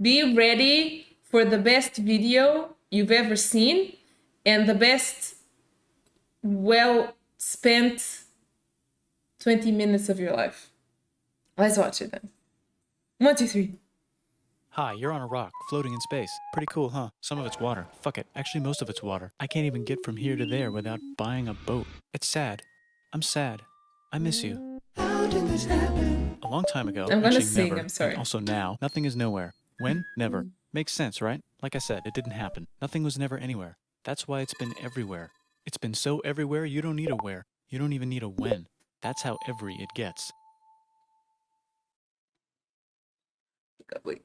Be ready for the best video you've ever seen and the best well spent 20 minutes of your life. Let's watch it then. 1, 2, 3. Hi, you're on a rock, floating in space. Pretty cool, huh? Some of it's water. Fuck it. Actually, most of it's water. I can't even get from here to there without buying a boat. It's sad. I'm sad. I miss you. How did this happen? A long time ago. I'm gonna Actually, sing, never. I'm sorry. And also now. Nothing is nowhere. When? Never. Makes sense, right? Like I said, it didn't happen. Nothing was never anywhere. That's why it's been everywhere. It's been so everywhere, you don't need a where. You don't even need a when. That's how every it gets. Wait.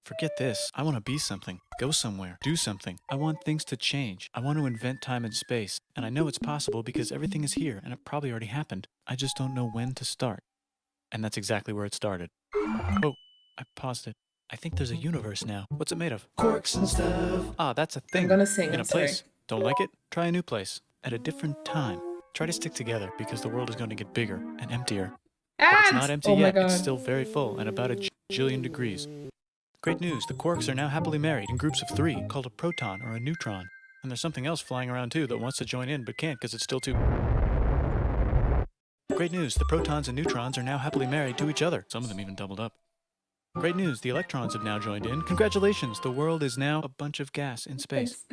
Forget this. I want to be something, go somewhere, do something. I want things to change. I want to invent time and space. And I know it's possible because everything is here and it probably already happened. I just don't know when to start. And that's exactly where it started. Oh, I paused it. I think there's a universe now. What's it made of? Corks and stuff. Ah, that's a thing. I'm gonna sing, In I'm a sorry. place. Don't like it? Try a new place. At a different time. Try to stick together because the world is going to get bigger and emptier. But it's not empty Oh my yet. God. It's still very full and about a jillion degrees. Great news, the quarks are now happily married in groups of 3, called a proton or a neutron. And there's something else flying around too that wants to join in but can't because it's still too... Great news, the protons and neutrons are now happily married to each other. Some of them even doubled up. Great news, the electrons have now joined in. Congratulations, the world is now a bunch of gas in space.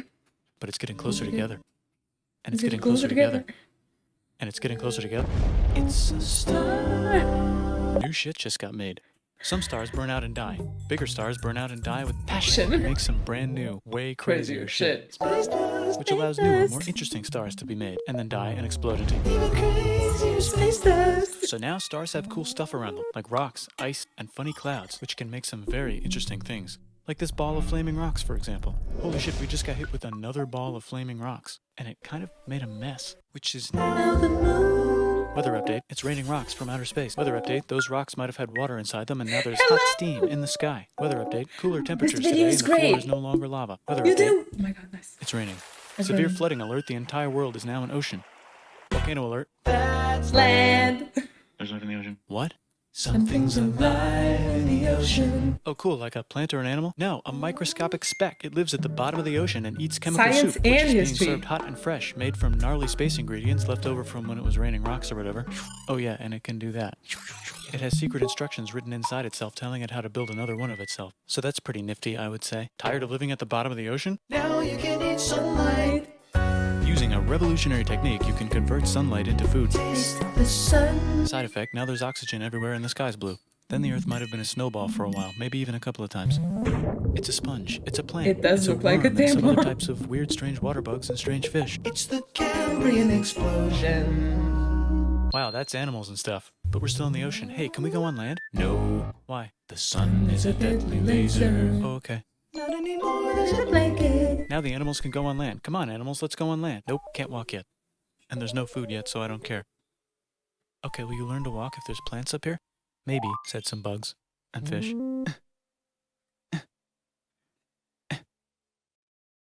But it's getting closer together. And it's getting closer together. And it's getting closer together. It's a star. New shit just got made. Some stars burn out and die. Bigger stars burn out and die with passion. It makes some brand new, way crazier shit. Which allows newer, more interesting stars to be made, and then die and explode into even crazier space dust. So now stars have cool stuff around them, like rocks, ice, and funny clouds, which can make some very interesting things. Like this ball of flaming rocks, for example. Holy shit, we just got hit with another ball of flaming rocks, and it kind of made a mess, which is now the moon. Weather update, it's raining rocks from outer space. Weather update, those rocks might have had water inside them and now there's hot steam in the sky. Weather update, cooler temperatures today and the floor is no longer lava. Weather update, Oh my God, nice. it's raining. It's Severe raining. flooding alert, the entire world is now an ocean. Volcano alert. That's land. There's life in the ocean. What? Something's alive in the ocean. Oh cool, like a plant or an animal? No, a microscopic speck. It lives at the bottom of the ocean and eats chemical Science soup, which and is being history. served hot and fresh, made from gnarly space ingredients left over from when it was raining rocks or whatever. Oh yeah, and it can do that. It has secret instructions written inside itself telling it how to build another one of itself. So that's pretty nifty, I would say. Tired of living at the bottom of the ocean? Now you can eat sunlight. Using a revolutionary technique, you can convert sunlight into food. Taste the sun. Side effect, now there's oxygen everywhere and the sky's blue. Then the earth might have been a snowball for a while, maybe even a couple of times. It's a sponge, it's a plant, It does it's look like a worm, and some other tampon. types of weird strange water bugs and strange fish. It's the Cambrian explosion. Wow, that's animals and stuff. But we're still in the ocean. Hey, can we go on land? No. Why? The sun is a deadly laser. Oh, okay. Not anymore, there's a blanket. Now the animals can go on land. Come on, animals, let's go on land. Nope, can't walk yet. And there's no food yet, so I don't care. Okay, will you learn to walk if there's plants up here? Maybe, said some bugs. And fish.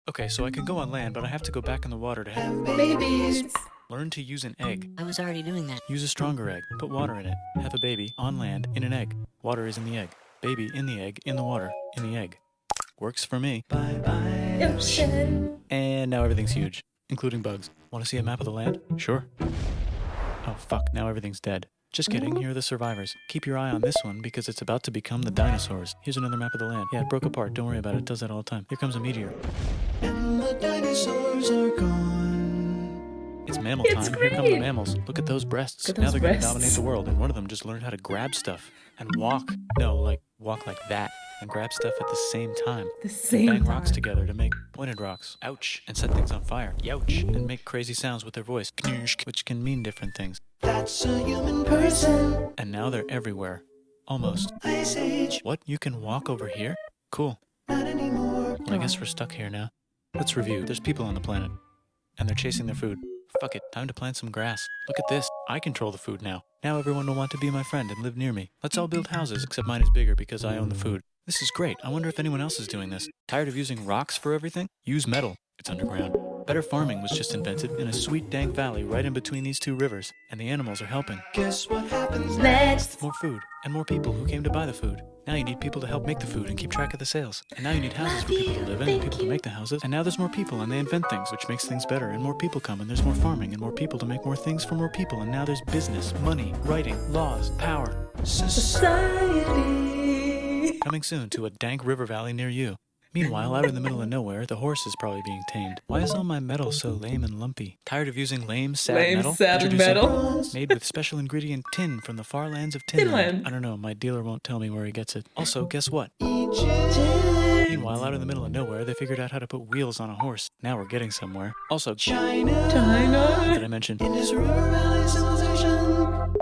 Okay, so I can go on land, but I have to go back in the water to have Babies. learn to use an egg. I was already doing that. Use a stronger egg. Put water in it. Have a baby on land in an egg. Water is in the egg. Baby in the egg, in the water, in the egg. Works for me. Bye-bye. Ocean. And now everything's huge, including bugs. Want to see a map of the land? Sure. Oh, fuck, now everything's dead. Just kidding, here are the survivors. Keep your eye on this one because it's about to become the dinosaurs. Here's another map of the land. Yeah, it broke apart, don't worry about it, it does that all the time. Here comes a meteor. And the dinosaurs are gone. It's mammal It's time, here come the great. mammals. Look at those breasts. Look at Now those they're gonna breasts. dominate the world, and one of them just learned how to grab stuff and walk. No, like, walk like that. And grab stuff at the same time. The same Bang rocks time. together to make pointed rocks. Ouch. And set things on fire. Youch. And make crazy sounds with their voice. Which can mean different things. That's a human person. And now they're everywhere. Almost. Ice Age. What? You can walk over here? Cool. Not anymore. Well, I guess we're stuck here now. Let's review. There's people on the planet. And they're chasing their food. Fuck it. Time to plant some grass. Look at this. I control the food now. Now everyone will want to be my friend and live near me. Let's all build houses, except mine is bigger because I own the food. This is great. I wonder if anyone else is doing this. Tired of using rocks for everything? Use metal. It's underground. Better farming was just invented in a sweet dank valley right in between these two rivers, and the animals are helping. Guess what happens next? More food, and more people who came to buy the food. Now you need people to help make the food and keep track of the sales. And now you need houses for people to live in and people to make the houses. And now there's more people and they invent things, which makes things better. And more people come and there's more farming and more people to make more things for more people. And now there's business, money, writing, laws, power. Society. Coming soon to a dank river valley near you. Meanwhile, out in the middle of nowhere, the horse is probably being tamed. Why is all my metal so lame and lumpy? Tired of using lame, sad metal? Metal. Made with special ingredient tin from the far lands of Tinland. I don't know, my dealer won't tell me where he gets it. Also, guess what? Meanwhile, out in the middle of nowhere, they figured out how to put wheels on a horse. Now we're getting somewhere. Also, China. Did I mention? Indus River Valley Civilization.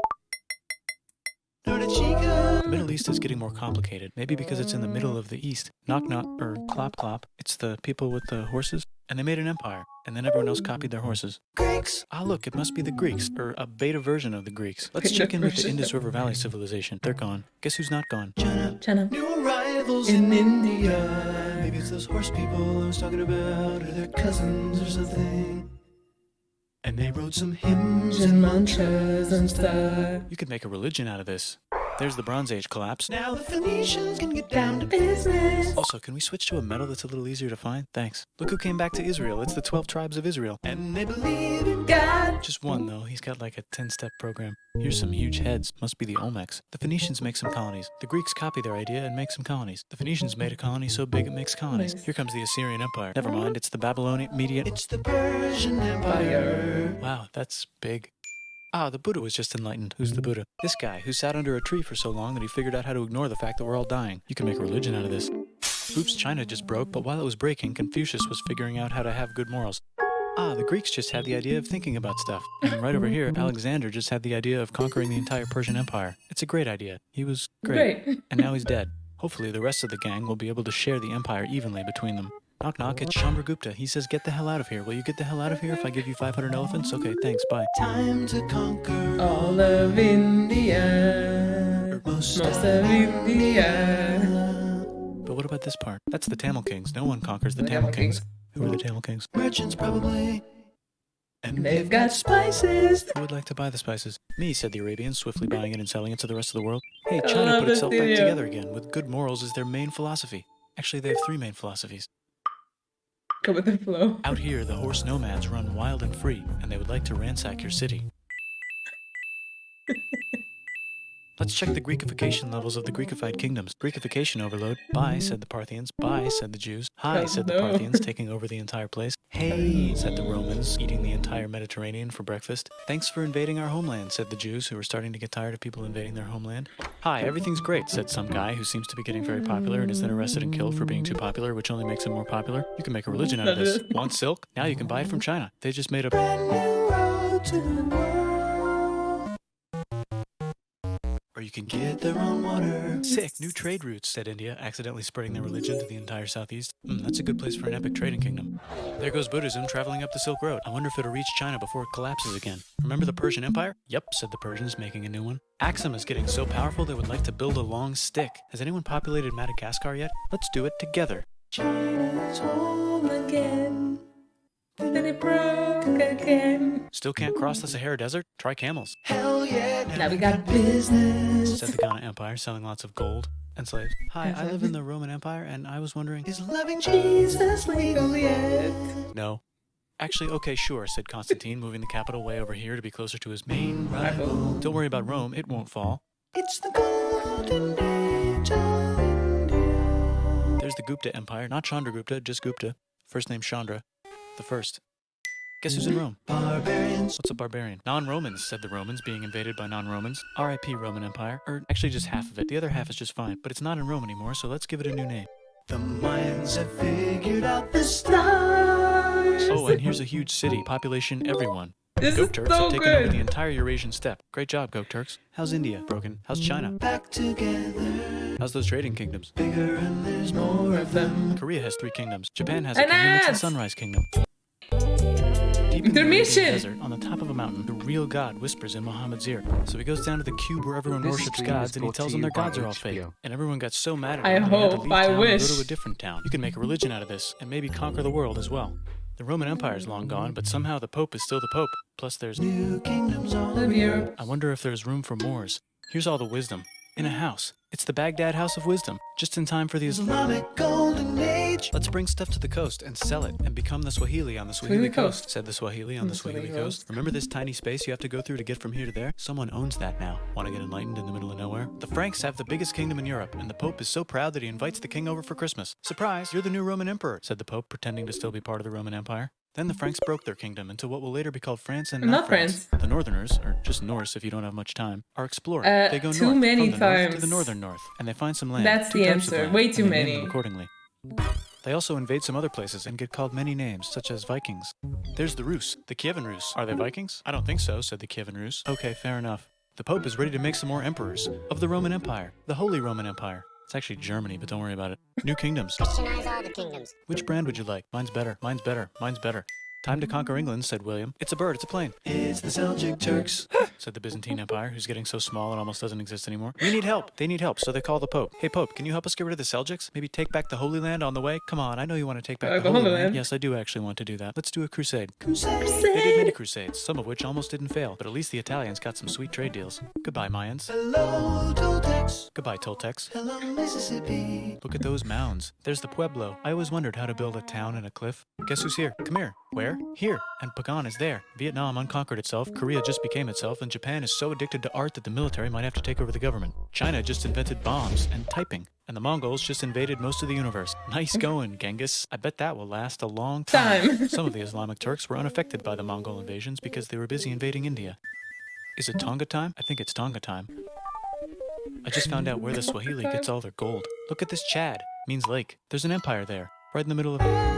The Middle East is getting more complicated, maybe because it's in the middle of the East. Knock knock, or clop clop. It's the people with the horses. And they made an empire, and then everyone else copied their horses. Greeks! Ah look, it must be the Greeks, or a beta version of the Greeks. Let's check in with the Indus River Valley civilization. They're gone. Guess who's not gone? China. New arrivals in India. Maybe it's those horse people I was talking about, or their cousins or something. And they wrote some hymns and mantras and stuff. You could make a religion out of this. There's the Bronze Age collapse. Now the Phoenicians can get down to business. Also, can we switch to a metal that's a little easier to find? Thanks. Look who came back to Israel. It's the 12 tribes of Israel. And they believe in God. Just one, though. He's got like a 10-step program. Here's some huge heads. Must be the Olmecs. The Phoenicians make some colonies. The Greeks copy their idea and make some colonies. The Phoenicians made a colony so big it makes colonies. Nice. Here comes the Assyrian Empire. Never mind, it's the Babylonian Median. It's the Persian Empire. Wow, that's big. Ah, the Buddha was just enlightened. Who's the Buddha? This guy, who sat under a tree for so long that he figured out how to ignore the fact that we're all dying. You can make a religion out of this. Oops, China just broke, but while it was breaking, Confucius was figuring out how to have good morals. Ah, the Greeks just had the idea of thinking about stuff. And right over here, Alexander just had the idea of conquering the entire Persian Empire. It's a great idea. He was great. And now he's dead. Hopefully the rest of the gang will be able to share the empire evenly between them. Knock knock, it's Chandragupta. He says, get the hell out of here. Will you get the hell out of here if I give you 500 elephants? Okay, thanks, bye. Time to conquer all of India. Or most of India. But what about this part? That's the Tamil Kings. No one conquers the Tamil Kings. Who are the Tamil Kings? Merchants, probably. And they've got spices. Who would like to buy the spices? Me, said the Arabians, swiftly buying it and selling it to the rest of the world. Hey, China put itself back together again, with good morals as their main philosophy. Actually, they have 3 main philosophies. Go with the flow. Out here, the horse nomads run wild and free, and they would like to ransack your city. Let's check the Greekification levels of the Greekified kingdoms. Greekification overload. Bye, said the Parthians. Bye, said the Jews. Hi, said the Parthians, taking over the entire place. Hey, said the Romans, eating the entire Mediterranean for breakfast. Thanks for invading our homeland, said the Jews, who were starting to get tired of people invading their homeland. Hi, everything's great, said some guy who seems to be getting very popular and is then arrested and killed for being too popular, which only makes him more popular. You can make a religion out of this. Want silk? Now you can buy it from China. They just made a brand new road to the world. Or you can get their own water. Sick, new trade routes, said India, accidentally spreading their religion to the entire southeast. That's a good place for an epic trading kingdom. There goes Buddhism traveling up the Silk Road. I wonder if it'll reach China before it collapses again. Remember the Persian Empire? Yep, said the Persians, making a new one. Axum is getting so powerful they would like to build a long stick. Has anyone populated Madagascar yet? Let's do it together. China's home again. Then it broke again. Still can't cross the Sahara Desert? Try camels. Hell yeah, now we got business, said the Ghana Empire, selling lots of gold and slaves. Hi, I live in the Roman Empire, and I was wondering, is loving Jesus legal yet? No. Actually, okay, sure, said Constantine, moving the capital way over here to be closer to his main rival. Don't worry about Rome, it won't fall. It's the golden age of India. There's the Gupta Empire, not Chandragupta, just Gupta. First name Chandra. The first. Guess who's in Rome? Barbarians. What's a barbarian? Non-Romans, said the Romans, being invaded by non-Romans. R.I.P. Roman Empire. Or actually just half of it. The other half is just fine. But it's not in Rome anymore, so let's give it a new name. The Mayans have figured out the stars. Oh, and here's a huge city. Population everyone. Goat Turks have taken over the entire Eurasian steppe. Great job, Goat Turks. How's India? Broken. How's China? Back together. How's those trading kingdoms? Bigger and there's more of them. Korea has 3 kingdoms. Japan has a kingdom. It's the Sunrise Kingdom. Deep in the Arabian desert, on the top of a mountain, the real God whispers in Muhammad's ear. So he goes down to the cube where everyone worships gods, and he tells them their gods are all fake. And everyone got so mad at him that they had to leave town and go to a different town. You can make a religion out of this, and maybe conquer the world as well. The Roman Empire is long gone, but somehow the Pope is still the Pope. Plus there's new kingdoms all Of Europe. I wonder if there's room for Moors. Here's all the wisdom. In a house. It's the Baghdad House of Wisdom. Just in time for the Islamic Golden Age. Let's bring stuff to the coast and sell it and become the Swahili on the Swahili coast, said the Swahili on the Swahili coast. Remember this tiny space you have to go through to get from here to there? Someone owns that now. Want to get enlightened in the middle of nowhere? The Franks have the biggest kingdom in Europe, and the Pope is so proud that he invites the king over for Christmas. Surprise, you're the new Roman emperor, said the Pope, pretending to still be part of the Roman Empire. Then the Franks broke their kingdom into what will later be called France and not France. The Northerners, or just Norse if you don't have much time, are exploring. They go too north, many from the north times. to the northern north, and they find some land. That's two the types of answer. land, Way too and they name many. them accordingly. They also invade some other places and get called many names, such as Vikings. There's the Rus, the Kievan Rus. Are they Vikings? I don't think so, said the Kievan Rus. Okay, fair enough. The Pope is ready to make some more emperors of the Roman Empire, the Holy Roman Empire. It's actually Germany, but don't worry about it. New kingdoms. Christianize all the kingdoms. Which brand would you like? Mine's better. Mine's better. Mine's better. Time to conquer England, said William. It's a bird, it's a plane. It's the Seljuk Turks, said the Byzantine Empire, who's getting so small it almost doesn't exist anymore. We need help. They need help, so they call the Pope. Hey, Pope, can you help us get rid of the Seljuks? Maybe take back the Holy Land on the way? Come on, I know you want to take back the Holy Land. Yes, I do actually want to do that. Let's do a crusade. Crusade! They did many crusades, some of which almost didn't fail, but at least the Italians got some sweet trade deals. Goodbye, Mayans. Hello, Toltecs. Goodbye, Toltecs. Hello, Mississippi. Look at those mounds. There's the Pueblo. I always wondered how to build a town in a cliff. Guess who's here? Come here. Where? Here. And Pagan is there. Vietnam unconquered itself, Korea just became itself, and Japan is so addicted to art that the military might have to take over the government. China just invented bombs and typing. And the Mongols just invaded most of the universe. Nice going, Genghis. I bet that will last a long time. Some of the Islamic Turks were unaffected by the Mongol invasions because they were busy invading India. Is it Tonga time? I think it's Tonga time. I just found out where the Swahili gets all their gold. Look at this Chad. Means lake. There's an empire there, right in the middle of it.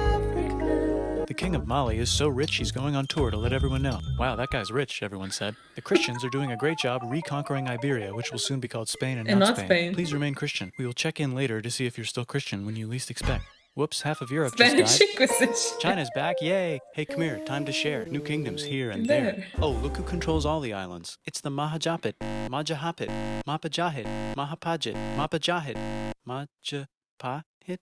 The king of Mali is so rich he's going on tour to let everyone know. Wow, that guy's rich, everyone said. The Christians are doing a great job reconquering Iberia, which will soon be called Spain and not Spain. Please remain Christian. We will check in later to see if you're still Christian when you least expect. Whoops, half of Europe just died. Inquisition. China's back, yay! Hey, come here, time to share. New kingdoms here and there. Oh, look who controls all the islands. It's the Mahajapit, Majapahit, Mapajahit, Mahapajit, Mapajahit, Majapahit.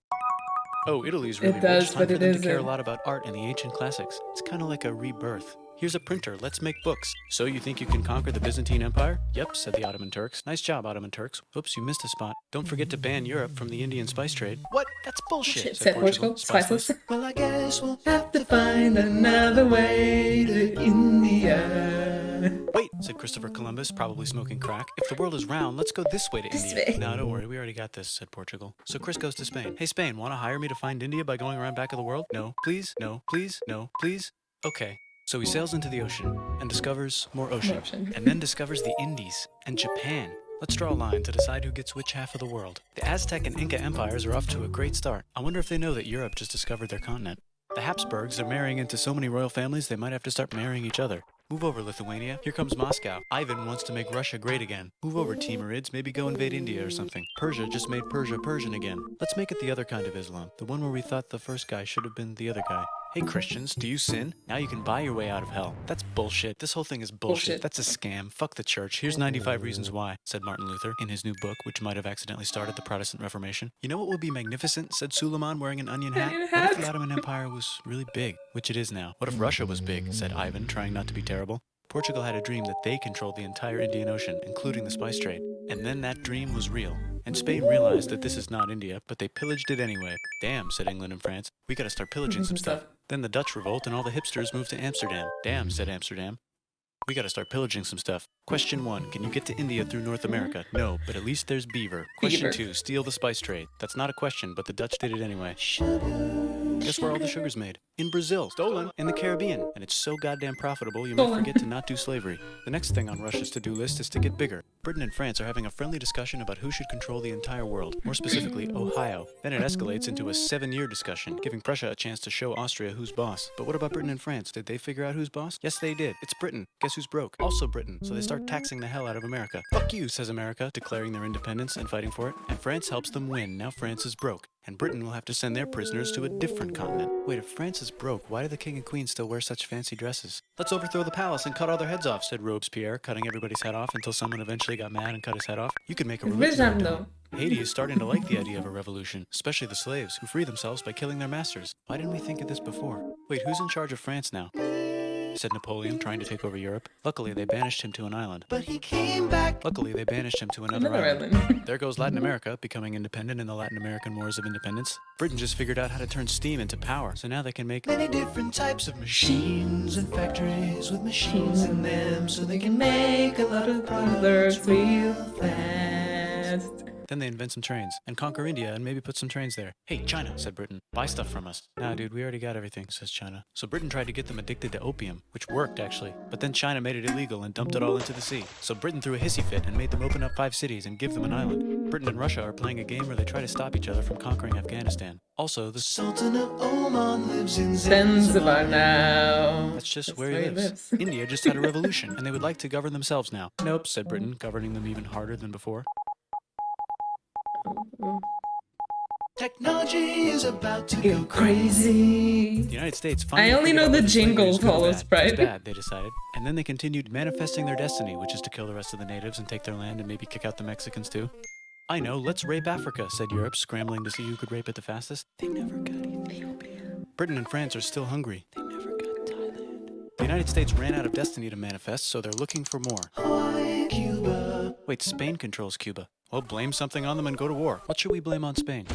Oh, Italy's really rich. Time for them to care a lot about art and the ancient classics. It's kind of like a rebirth. Here's a printer, let's make books. So you think you can conquer the Byzantine Empire? Yep, said the Ottoman Turks. Nice job, Ottoman Turks. Oops, you missed a spot. Don't forget to ban Europe from the Indian spice trade. What? That's bullshit, said Portugal. Spiceless. Well, I guess we'll have to find another way to India. Wait, said Christopher Columbus, probably smoking crack. If the world is round, let's go this way to India. No, don't worry, we already got this, said Portugal. So Chris goes to Spain. Hey, Spain, want to hire me to find India by going around back of the world? No, please, no, please, no, please. Okay. So he sails into the ocean and discovers more ocean, and then discovers the Indies and Japan. Let's draw a line to decide who gets which half of the world. The Aztec and Inca empires are off to a great start. I wonder if they know that Europe just discovered their continent. The Habsburgs are marrying into so many royal families they might have to start marrying each other. Move over, Lithuania. Here comes Moscow. Ivan wants to make Russia great again. Move over, Timurids. Maybe go invade India or something. Persia just made Persia Persian again. Let's make it the other kind of Islam. The one where we thought the first guy should have been the other guy. Hey Christians, do you sin? Now you can buy your way out of hell. That's bullshit. This whole thing is bullshit. That's a scam. Fuck the church. Here's 95 reasons why, said Martin Luther in his new book, which might have accidentally started the Protestant Reformation. You know what would be magnificent, said Suleiman wearing an onion hat? What if the Ottoman Empire was really big, which it is now? What if Russia was big, said Ivan, trying not to be terrible. Portugal had a dream that they controlled the entire Indian Ocean, including the spice trade. And then that dream was real. And Spain realized that this is not India, but they pillaged it anyway. Damn, said England and France. We gotta start pillaging some stuff. Then the Dutch revolt and all the hipsters moved to Amsterdam. Damn, said Amsterdam. We gotta start pillaging some stuff. Question 1, can you get to India through North America? No, but at least there's beaver. Question 2, steal the spice trade. That's not a question, but the Dutch did it anyway. Guess where all the sugar's made? In Brazil. Stolen. In the Caribbean. And it's so goddamn profitable you might forget to not do slavery. The next thing on Russia's to-do list is to get bigger. Britain and France are having a friendly discussion about who should control the entire world, more specifically, Ohio. Then it escalates into a 7-year discussion, giving Prussia a chance to show Austria who's boss. But what about Britain and France? Did they figure out who's boss? Yes, they did. It's Britain. Guess who's broke? Also Britain. So they start taxing the hell out of America. Fuck you, says America, declaring their independence and fighting for it. And France helps them win. Now France is broke. And Britain will have to send their prisoners to a different continent. Wait, if France is broke, why do the king and queen still wear such fancy dresses? Let's overthrow the palace and cut all their heads off, said Robespierre, cutting everybody's head off until someone eventually got mad and cut his head off. You could make a revolution out of Vejam-no. Haiti is starting to like the idea of a revolution, especially the slaves, who free themselves by killing their masters. Why didn't we think of this before? Wait, who's in charge of France now? Said Napoleon, trying to take over Europe. Luckily, they banished him to an island. But he came back. Luckily, they banished him to another island. There goes Latin America, becoming independent in the Latin American Wars of Independence. Britain just figured out how to turn steam into power, so now they can make many different types of machines and factories with machines in them, so they can make a lot of products real fast. Then they invent some trains, and conquer India and maybe put some trains there. Hey, China, said Britain, buy stuff from us. Nah, dude, we already got everything, says China. So Britain tried to get them addicted to opium, which worked, actually. But then China made it illegal and dumped it all into the sea. So Britain threw a hissy fit and made them open up 5 cities and give them an island. Britain and Russia are playing a game where they try to stop each other from conquering Afghanistan. Also, the Sultan of Oman lives in Zanzibar now. That's just where he lives. India just had a revolution, and they would like to govern themselves now. Nope, said Britain, governing them even harder than before. Technology is about to go crazy. The United States finally I only know the jingle follows Pride. It's bad, they decided. And then they continued manifesting their destiny, which is to kill the rest of the natives and take their land and maybe kick out the Mexicans too. I know, let's rape Africa, said Europe, scrambling to see who could rape it the fastest. They never got Ethiopia. Britain and France are still hungry. They never got Thailand. The United States ran out of destiny to manifest, so they're looking for more. Hawaii, Cuba. Wait, Spain controls Cuba. Well, blame something on them and go to war. What should we blame on Spain?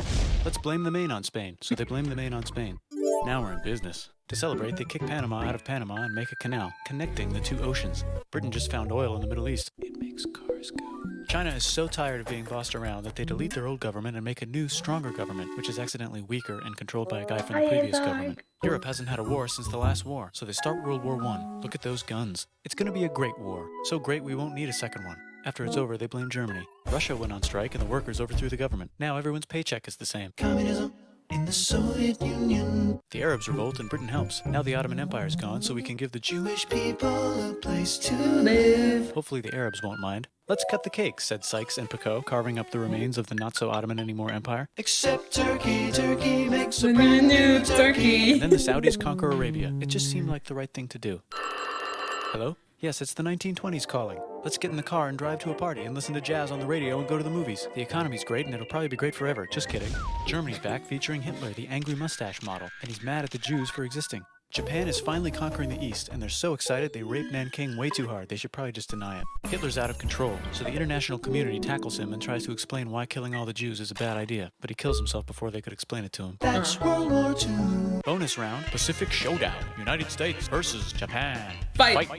Let's blame the Maine on Spain. So they blame the Maine on Spain. Now we're in business. To celebrate, they kick Panama out of Panama and make a canal, connecting the 2 oceans. Britain just found oil in the Middle East. It makes cars go. China is so tired of being bossed around that they delete their old government and make a new, stronger government, which is accidentally weaker and controlled by a guy from the previous government. Europe hasn't had a war since the last war, so they start World War I. Look at those guns. It's gonna be a great war. So great we won't need a second one. After it's over, they blame Germany. Russia went on strike and the workers overthrew the government. Now everyone's paycheck is the same. Communism in the Soviet Union. The Arabs revolt and Britain helps. Now the Ottoman Empire's gone, so we can give the Jewish people a place to live. Hopefully the Arabs won't mind. Let's cut the cake, said Sykes and Picot, carving up the remains of the not-so-Ottoman-anymore empire. Except Turkey. Turkey makes a brand new Turkey. And then the Saudis conquer Arabia. It just seemed like the right thing to do. Hello? Yes, it's the 1920s calling. Let's get in the car and drive to a party and listen to jazz on the radio and go to the movies. The economy's great and it'll probably be great forever. Just kidding. Germany's back featuring Hitler, the angry mustache model, and he's mad at the Jews for existing. Japan is finally conquering the East, and they're so excited they rape Nanking way too hard. They should probably just deny it. Hitler's out of control, so the international community tackles him and tries to explain why killing all the Jews is a bad idea. But he kills himself before they could explain it to him. That's World War II. Bonus round, Pacific Showdown. United States versus Japan. Fight.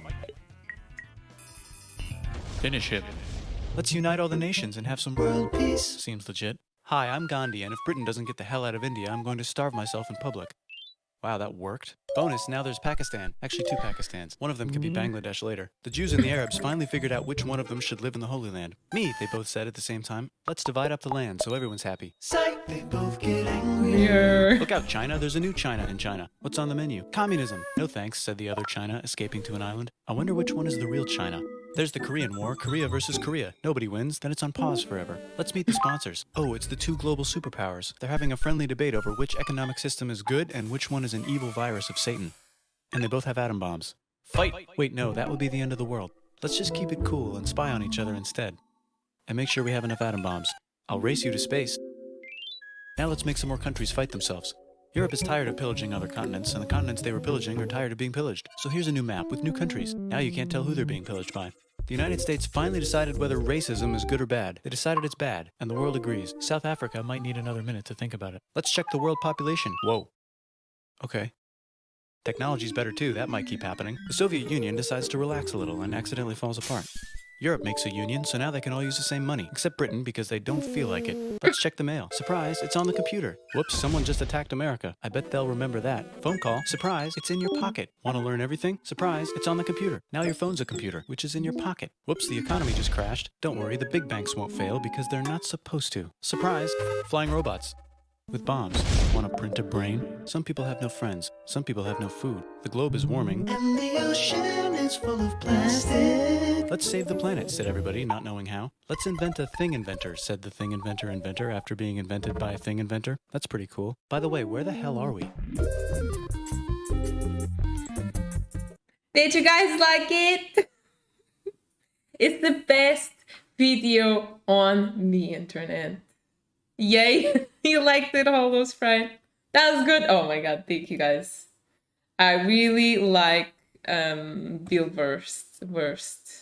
Finish him. Let's unite all the nations and have some world peace. Seems legit. Hi, I'm Gandhi, and if Britain doesn't get the hell out of India, I'm going to starve myself in public. Wow, that worked. Bonus, now there's Pakistan. Actually, 2 Pakistans. One of them could be Bangladesh later. The Jews and the Arabs finally figured out which one of them should live in the Holy Land. Me, they both said at the same time. Let's divide up the land so everyone's happy. Psych! They both get angrier. Look out, China. There's a new China in China. What's on the menu? Communism. No thanks, said the other China, escaping to an island. I wonder which one is the real China. There's the Korean War, Korea versus Korea. Nobody wins, then it's on pause forever. Let's meet the sponsors. Oh, it's the 2 global superpowers. They're having a friendly debate over which economic system is good and which one is an evil virus of Satan. And they both have atom bombs. Fight! Wait, no, that would be the end of the world. Let's just keep it cool and spy on each other instead. And make sure we have enough atom bombs. I'll race you to space. Now let's make some more countries fight themselves. Europe is tired of pillaging other continents, and the continents they were pillaging are tired of being pillaged. So here's a new map with new countries. Now you can't tell who they're being pillaged by. The United States finally decided whether racism is good or bad. They decided it's bad, and the world agrees. South Africa might need another minute to think about it. Let's check the world population. Whoa. Okay. Technology's better too, that might keep happening. The Soviet Union decides to relax a little and accidentally falls apart. Europe makes a union, so now they can all use the same money, except Britain because they don't feel like it. Let's check the mail. Surprise, it's on the computer. Whoops, someone just attacked America. I bet they'll remember that. Phone call. Surprise, it's in your pocket. Want to learn everything? Surprise, it's on the computer. Now your phone's a computer, which is in your pocket. Whoops, the economy just crashed. Don't worry, the big banks won't fail because they're not supposed to. Surprise, flying robots. With bombs. Want to print a brain? Some people have no friends. Some people have no food. The globe is warming. And the ocean is full of plastic. Let's save the planet, said everybody, not knowing how. Let's invent a thing inventor, said the thing inventor after being invented by a thing inventor. That's pretty cool. By the way, where the hell are we? Did you guys like it? It's the best video on the internet. Yay! You liked it, all those friends. That was good. Oh my god, thank you guys. I really like Bill Wurst.